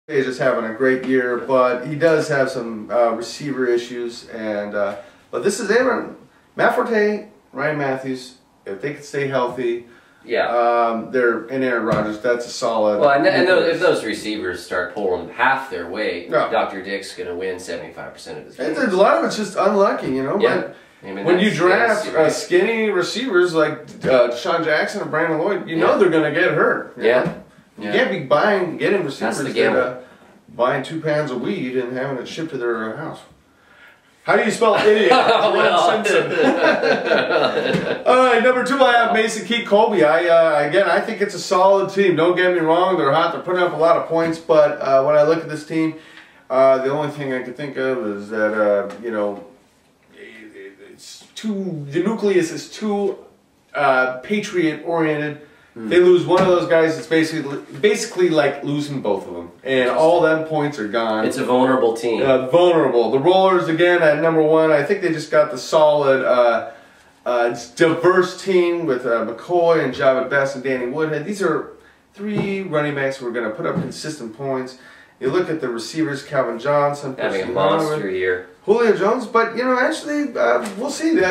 He's just having a great year, but he does have some receiver issues. And but this is Aaron, Matt Forte, Ryan Matthews. If they could stay healthy, they're in Aaron Rodgers. That's a solid. Well, and if those receivers start pulling half their weight, Dr. Dick's going to win 75% of his games. And a lot of it's just unlucky, you know. Yeah. But when you draft skinny receivers like Deshaun Jackson and Brandon Lloyd, you know they're going to get hurt. You can't be getting receivers that buying 2 pounds of weed and having it shipped to their house. How do you spell idiot? Simpson. All right, number 2, I have Mason Keat Colby. Again, I think it's a solid team. Don't get me wrong; they're hot. They're putting up a lot of points. But when I look at this team, the only thing I can think of is that you know, the nucleus is too Patriot oriented. They lose one of those guys, it's basically like losing both of them. And all them points are gone. It's a vulnerable team. Vulnerable. The Rollers, again, at number 1. I think they just got the solid, diverse team with McCoy and Javid Best and Danny Woodhead. These are 3 running backs who are going to put up consistent points. You look at the receivers, Calvin Johnson. Having a monster year. Julio Jones. But, you know, actually, we'll see.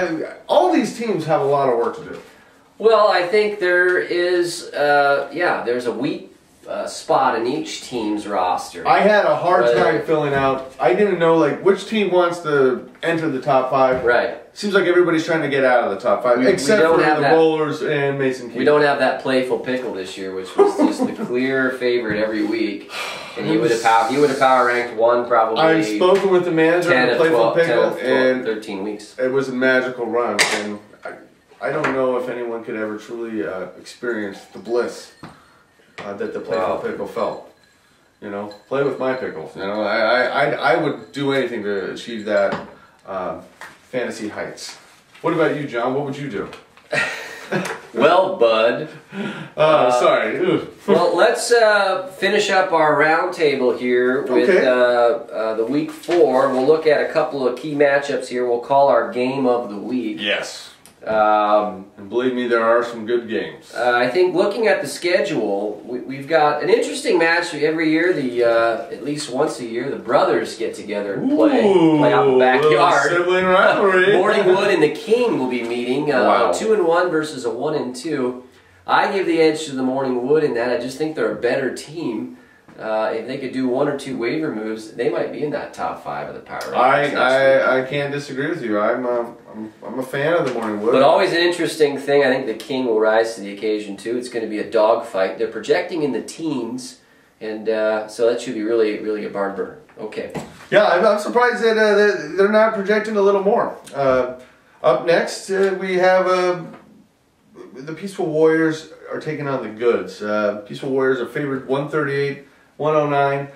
All these teams have a lot of work to do. Well, I think there is, there's a weak spot in each team's roster. I had a hard time filling out. I didn't know like which team wants to enter the top 5. Right. Seems like everybody's trying to get out of the top 5, except for the Rollers and Mason Keat. We don't have that playful pickle this year, which was just the clear favorite every week. And he would have power ranked 1 probably. I've spoken with the manager of the Playful Pickle, and 13 weeks. It was a magical run, and I don't know if anyone could ever truly experience the bliss that the Playful Pickle felt. You know, play with my pickles. You know, I would do anything to achieve that fantasy heights. What about you, John? What would you do? Well, bud. Sorry. Well, let's finish up our roundtable here with the week 4. We'll look at a couple of key matchups here. We'll call our game of the week. Yes. And believe me, there are some good games. I think looking at the schedule, we've got an interesting match every year. At least once a year, the brothers get together and play out in the backyard. Sibling rivalry. Morningwood and the King will be meeting. 2-1 versus a 1-2. I give the edge to the Morningwood in that. I just think they're a better team. If they could do 1 or 2 waiver moves, they might be in that top 5 of the power rankings. I can't disagree with you. I'm a fan of the Morningwood. But always an interesting thing. I think the King will rise to the occasion too. It's going to be a dogfight. They're projecting in the teens, and so that should be really a barn burner. Okay. Yeah, I'm surprised that they're not projecting a little more. Up next, we have the Peaceful Warriors are taking on the Goods. Peaceful Warriors are favored 138-109.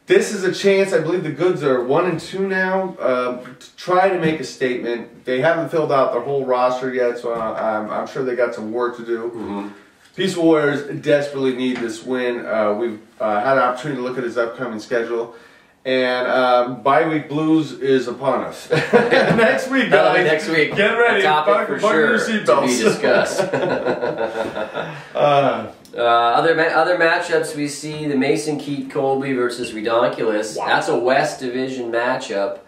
This is a chance. I believe the Goods are 1-2 now. To try to make a statement. They haven't filled out their whole roster yet, so I'm sure they got some work to do. Peaceful Warriors desperately need this win. We've had an opportunity to look at his upcoming schedule. And bye week blues is upon us. Next week, guys. Next week. Get ready. A topic for sure to be discussed. Other matchups we see the Mason Keat Colby versus Redonkulous. That's a West Division matchup.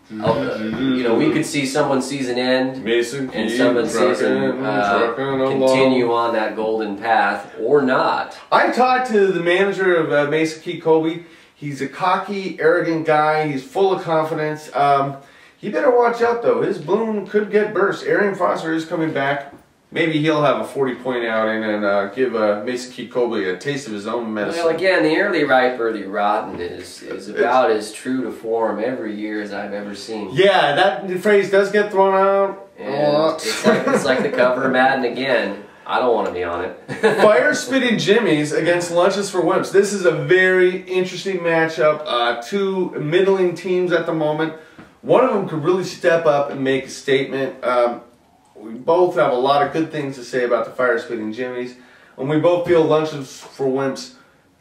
You know, we could see someone season end Mason and someone season continue on that golden path or not. I talked to the manager of Mason Keat Colby. He's a cocky, arrogant guy. He's full of confidence. He better watch out, though. His balloon could get burst. Arian Foster is coming back. Maybe he'll have a 40-point outing and give Mason Keat Colby a taste of his own medicine. Well, again, the early ripe, early rotten is about as true to form every year as I've ever seen. Yeah, that phrase does get thrown out a lot. It's like the cover of Madden again. I don't want to be on it. Fire Spitting Jimmies against Lunches for Wimps. This is a very interesting matchup. 2 middling teams at the moment. One of them could really step up and make a statement. We both have a lot of good things to say about the Fire Spitting Jimmies. And we both feel Lunches for Wimps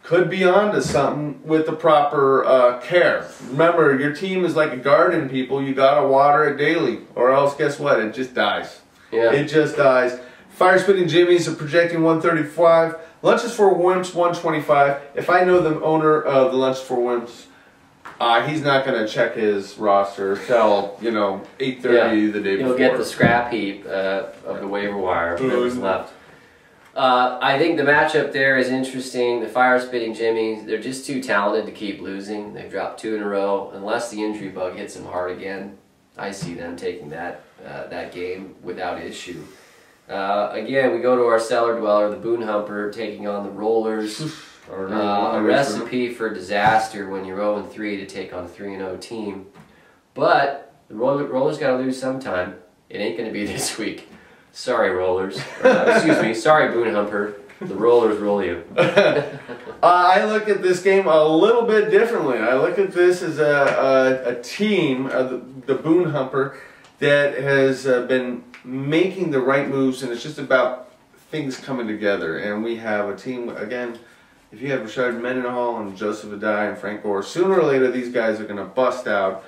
could be onto something with the proper care. Remember, your team is like a garden, people. You got to water it daily. Or else, guess what? It just dies. Yeah. It just dies. Fire Spitting Jimmies are projecting 135. Lunches for Wimps, 125. If I know the owner of the Lunches for Wimps, he's not going to check his roster till, 8:30 the day before. He'll get the scrap heap of the waiver wire that was left. I think the matchup there is interesting. The Fire Spitting Jimmies, they're just too talented to keep losing. They've dropped 2 in a row. Unless the injury bug hits them hard again, I see them taking that game without issue. Again, we go to our cellar dweller, the Boone Humper, taking on the Rollers. A recipe for disaster when you're 0-3 to take on a 3-0 team. But the Rollers got to lose sometime. It ain't going to be this week. Sorry, Rollers. Excuse me. Sorry, Boone Humper. The Rollers roll you. I look at this game a little bit differently. I look at this as a team, the Boone Humper, that has been making the right moves, and it's just about things coming together. And we have a team, again, if you have Rashard Mendenhall and Joseph Adai and Frank Gore, sooner or later these guys are going to bust out.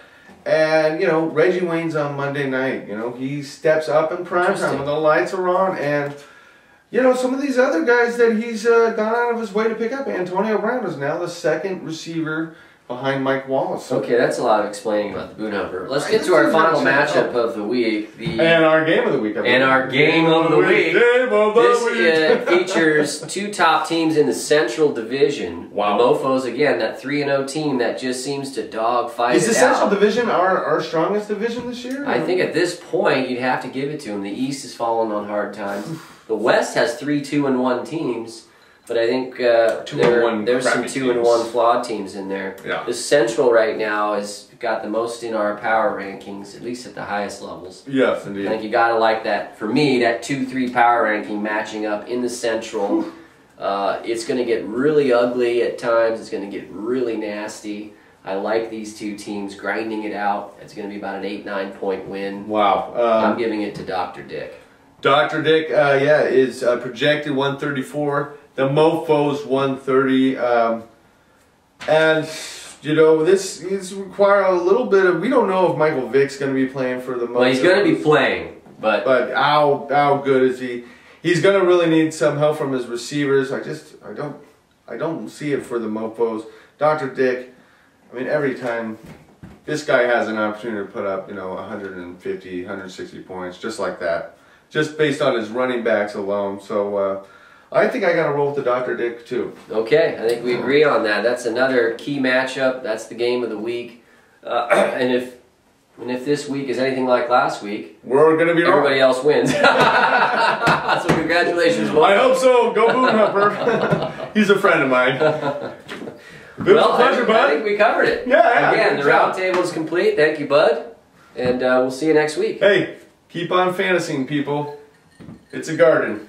And, Reggie Wayne's on Monday night. He steps up in prime time when the lights are on. And, some of these other guys that he's gone out of his way to pick up. Antonio Brown is now the second receiver behind Mike Wallace. So okay, that's a lot of explaining about the Boone Humper. Let's get to our final matchup of the week. And our game of the week. This features 2 top teams in the Central Division. Wow. The Mofos, again, that 3-0 team that just seems to dogfight it out. Is the Central Division our strongest division this year? I think at this point you'd have to give it to them. The East has fallen on hard times. The West has 3 2-1 teams. But I think there's some 2-1 flawed teams in there. Yeah. The Central right now has got the most in our power rankings, at least at the highest levels. Yes, indeed. I think you got to like that. For me, that 2-3 power ranking matching up in the Central. It's going to get really ugly at times. It's going to get really nasty. I like these 2 teams grinding it out. It's going to be about an 8-9 point win. Wow. I'm giving it to Dr. Dick. Dr. Dick, is projected 134. The Mofos 130, and this require a little bit of. We don't know if Michael Vick's going to be playing for the Mofos. Well, he's going to be playing, but how good is he? He's going to really need some help from his receivers. I don't see it for the Mofos. Dr. Dick, every time this guy has an opportunity to put up 150, 160 points, just like that, just based on his running backs alone. So. I think I got to roll with the Dr. Dick, too. Okay, I think we agree on that. That's another key matchup. That's the game of the week. And if this week is anything like last week, we're going to be wrong. Everybody else wins. So congratulations, both. I hope so. Go Boone Humper. He's a friend of mine. Well, pleasure, bud. I think we covered it. Yeah. Again, the roundtable is complete. Thank you, bud. And we'll see you next week. Hey, keep on fantasying, people. It's a garden.